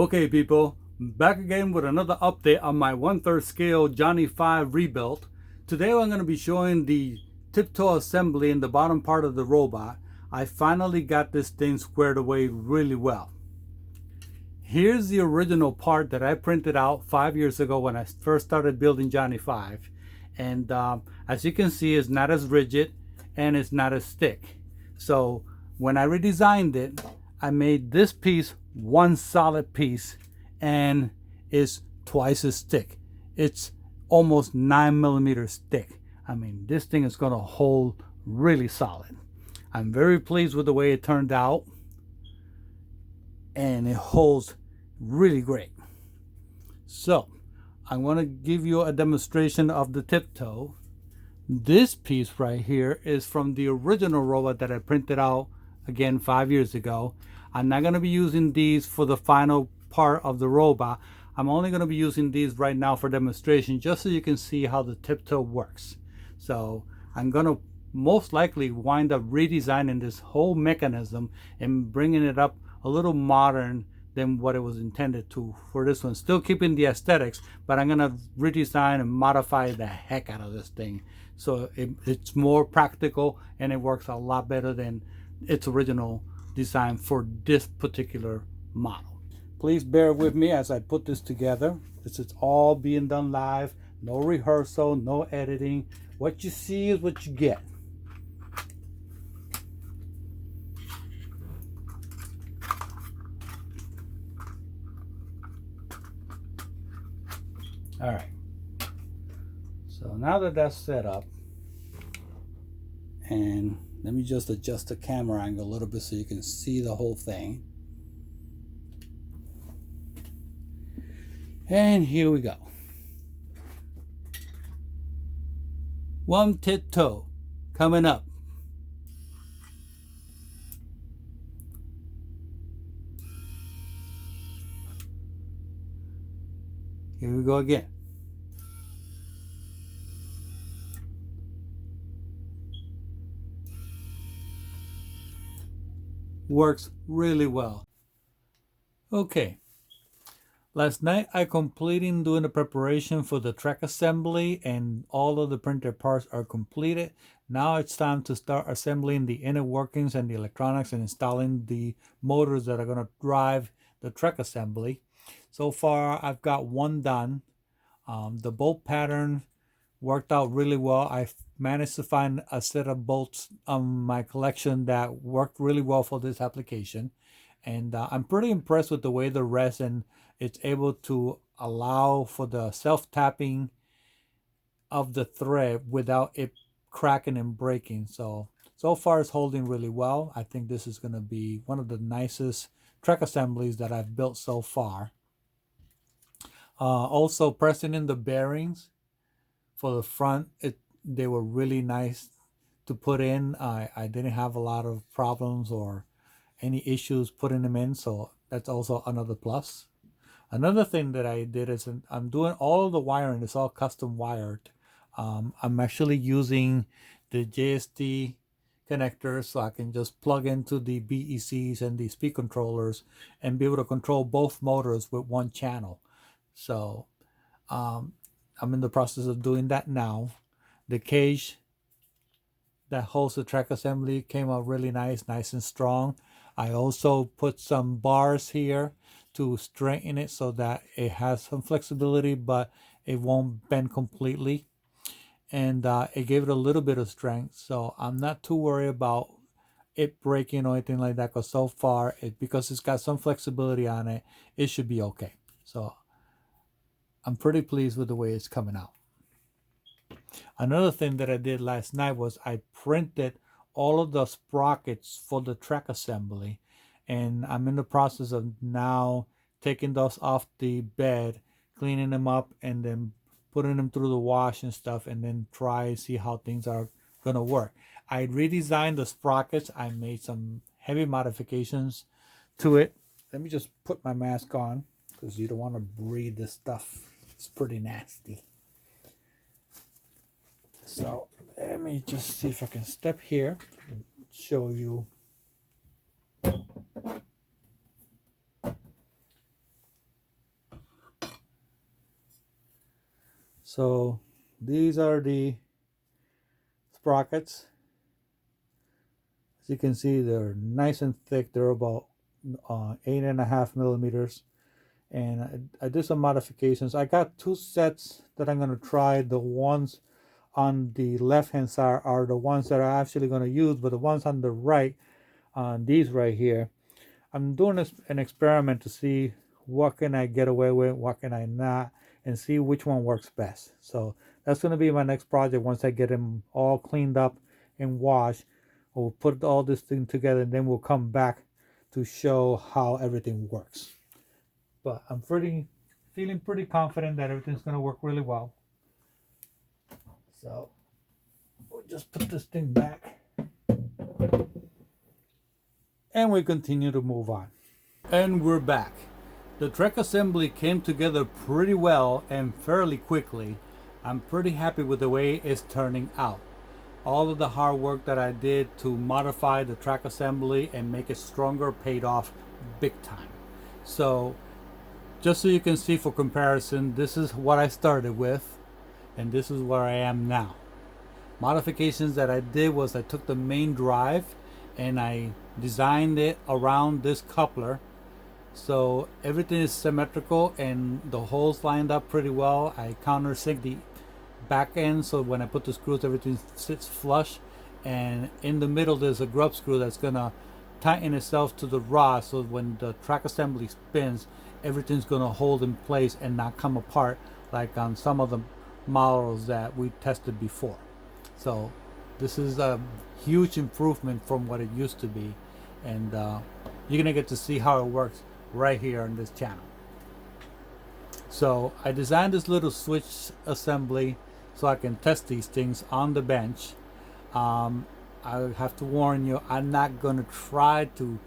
Okay people, back again with another update on my 1/3 scale Johnny 5 rebuild. Today I'm going to be showing the Tiptoe assembly in the bottom part of the robot. I finally got this thing squared away really well. Here's the original part that I printed out 5 years ago when I first started building Johnny 5. And as you can see, it's not as rigid and it's not as thick. So when I redesigned it, I made this piece one solid piece and it's twice as thick. It's almost 9 millimeters thick. I mean, this thing is going to hold really solid. I'm very pleased with the way it turned out, and it holds really great. So I'm going to give you a demonstration of the Tiptoe. This piece right here is from the original robot that I printed out again 5 years ago. I'm not going to be using these for the final part of the robot. I'm only going to be using these right now for demonstration, just so you can see how the Tiptoe works. So I'm going to most likely wind up redesigning this whole mechanism and bringing it up a little modern than what it was intended to for this one. Still keeping the aesthetics, but I'm going to redesign and modify the heck out of this thing. So it's more practical and it works a lot better than its original design for this particular model. Please bear with me as I put this together. This is all being done live. No rehearsal, no editing. What you see is what you get. All right. So now that that's set up, and let me just adjust the camera angle a little bit so you can see the whole thing. And here we go. One Tiptoe coming up. Here we go again. Works really well. Okay. Last night I completed doing the preparation for the track assembly, and all of the printed parts are completed. Now it's time to start assembling the inner workings and the electronics and installing the motors that are going to drive the track assembly. So far I've got one done. The bolt pattern worked out really well. I managed to find a set of bolts on my collection that worked really well for this application. And I'm pretty impressed with the way the resin is able to allow for the self-tapping of the thread without it cracking and breaking. So far it's holding really well. I think this is going to be one of the nicest track assemblies that I've built so far. Also pressing in the bearings for the front, they were really nice to put in. I didn't have a lot of problems or any issues putting them in, so that's also another plus. Another thing that I did is I'm doing all of the wiring. It's all custom wired. I'm actually using the JST connectors, so I can just plug into the BECs and the speed controllers and be able to control both motors with one channel. So I'm in the process of doing that now. The cage that holds the track assembly came out really nice and strong. I also put some bars here to straighten it so that it has some flexibility, but it won't bend completely. And it gave it a little bit of strength, so I'm not too worried about it breaking or anything like that, because so far, because it's got some flexibility on it, it should be okay. So I'm pretty pleased with the way it's coming out. Another thing that I did last night was I printed all of the sprockets for the track assembly, and I'm in the process of now taking those off the bed, cleaning them up, and then putting them through the wash and stuff, and then try and see how things are gonna work. I redesigned the sprockets. I made some heavy modifications to it. Let me just put my mask on, because you don't want to breathe this stuff. It's pretty nasty. So let me just see if I can step here and show you So these are the sprockets. As you can see, they're nice and thick. They're about 8.5 millimeters. And I did some modifications. I got two sets that I'm going to try. The ones on the left hand side are the ones that I'm actually going to use, but the ones on the right, these right here, I'm doing an experiment to see what can I get away with, what can I not, and see which one works best. So that's going to be my next project. Once I get them all cleaned up and washed, we'll put all this thing together, and then we'll come back to show how everything works. But I'm feeling pretty confident that everything's going to work really well. So we'll just put this thing back, and we continue to move on. And we're back. The track assembly came together pretty well and fairly quickly. I'm pretty happy with the way it's turning out. All of the hard work that I did to modify the track assembly and make it stronger paid off big time. So just so you can see for comparison, this is what I started with and this is where I am now. Modifications that I did was I took the main drive and I designed it around this coupler, so everything is symmetrical and the holes lined up pretty well. I countersink the back end, so when I put the screws, everything sits flush, and in the middle there's a grub screw that's gonna tighten itself to the rod, so when the track assembly spins, everything's gonna hold in place and not come apart like on some of the models that we tested before. So this is a huge improvement from what it used to be, and you're gonna get to see how it works right here on this channel. So I designed this little switch assembly so I can test these things on the bench. I have to warn you, I'm not gonna try to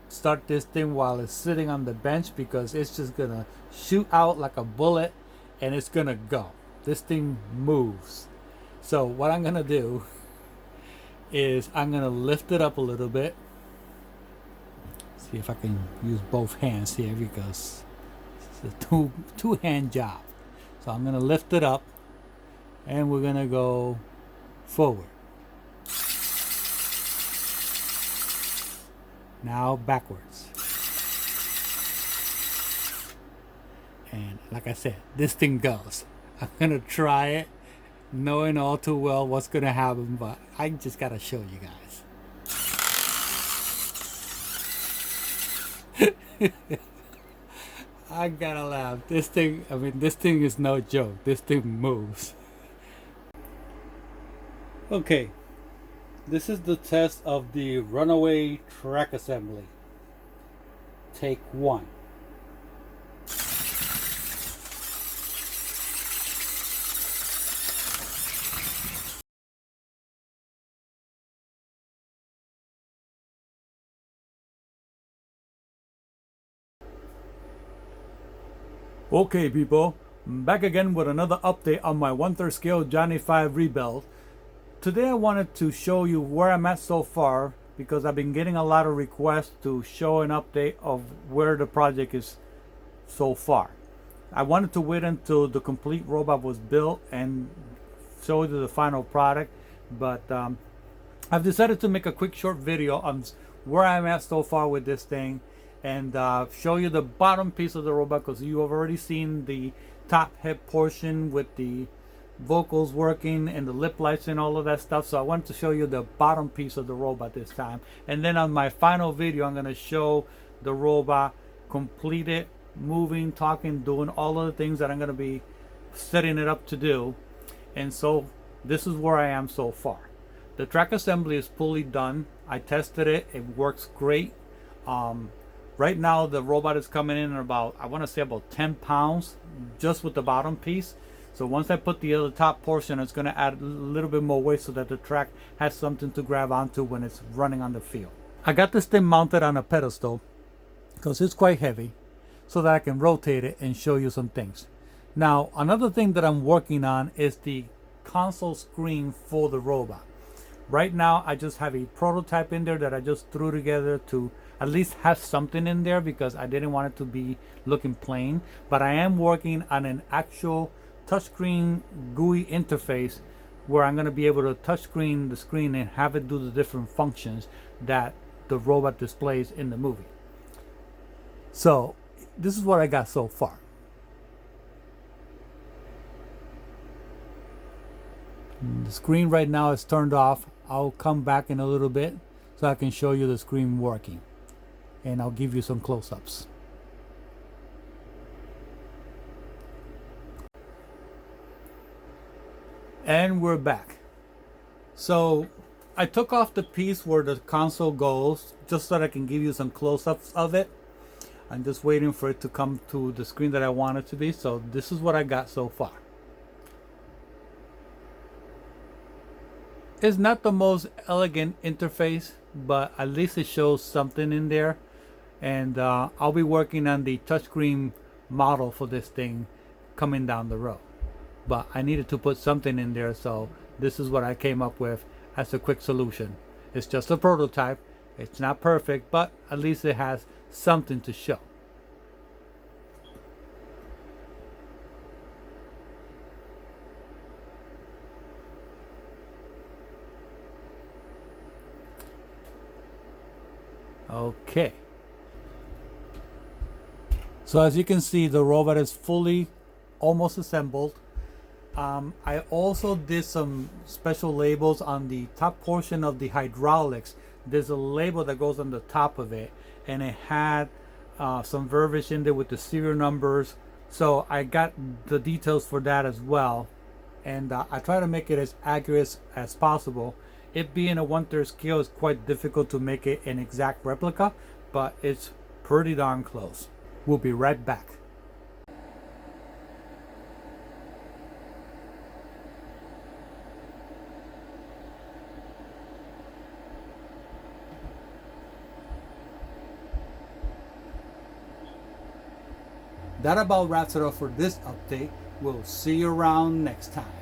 start this thing while it's sitting on the bench, because it's just gonna shoot out like a bullet and it's gonna go. This thing moves. So what I'm gonna do is I'm gonna lift it up a little bit. See if I can use both hands here, because it's a two-hand job. So I'm gonna lift it up and we're gonna go forward. Now backwards. And like I said, this thing goes. I'm gonna try it, knowing all too well what's gonna happen, but I just gotta show you guys. I gotta laugh. This thing is no joke. This thing moves. Okay, this is the test of the runaway track assembly. Take one. Okay people, I'm back again with another update on my 1/3 scale Johnny 5 rebuild. Today I wanted to show you where I'm at so far, because I've been getting a lot of requests to show an update of where the project is so far. I wanted to wait until the complete robot was built and show you the final product, but I've decided to make a quick short video on where I'm at so far with this thing, and show you the bottom piece of the robot, because you have already seen the top head portion with the vocals working and the lip lights and all of that stuff. So I wanted to show you the bottom piece of the robot this time, and then on my final video I'm going to show the robot completed, moving, talking, doing all of the things that I'm going to be setting it up to do. And so this is where I am so far. The track assembly is fully done. I tested it, it works great. Right now the robot is coming in at about, I want to say about 10 pounds just with the bottom piece. So once I put the other top portion, it's going to add a little bit more weight so that the track has something to grab onto when it's running on the field. I got this thing mounted on a pedestal because it's quite heavy, so that I can rotate it and show you some things. Now another thing that I'm working on is the console screen for the robot. Right now I just have a prototype in there that I just threw together to at least have something in there, because I didn't want it to be looking plain. But I am working on an actual touchscreen GUI interface where I'm going to be able to touchscreen the screen and have it do the different functions that the robot displays in the movie. So this is what I got so far. The screen right now is turned off. I'll come back in a little bit so I can show you the screen working, and I'll give you some close-ups. And we're back. So I took off the piece where the console goes just so that I can give you some close-ups of it. I'm just waiting for it to come to the screen that I want it to be. So this is what I got so far. It's not the most elegant interface, but at least it shows something in there. And I'll be working on the touchscreen model for this thing coming down the road. But I needed to put something in there, so this is what I came up with as a quick solution. It's just a prototype. It's not perfect, but at least it has something to show. Okay. So as you can see, the robot is fully almost assembled. I also did some special labels on the top portion of the hydraulics. There's a label that goes on the top of it, and it had some verbiage in there with the serial numbers. So I got the details for that as well, and I try to make it as accurate as possible. It being a 1/3 scale is quite difficult to make it an exact replica, but it's pretty darn close. We'll be right back. That about wraps it up for this update. We'll see you around next time.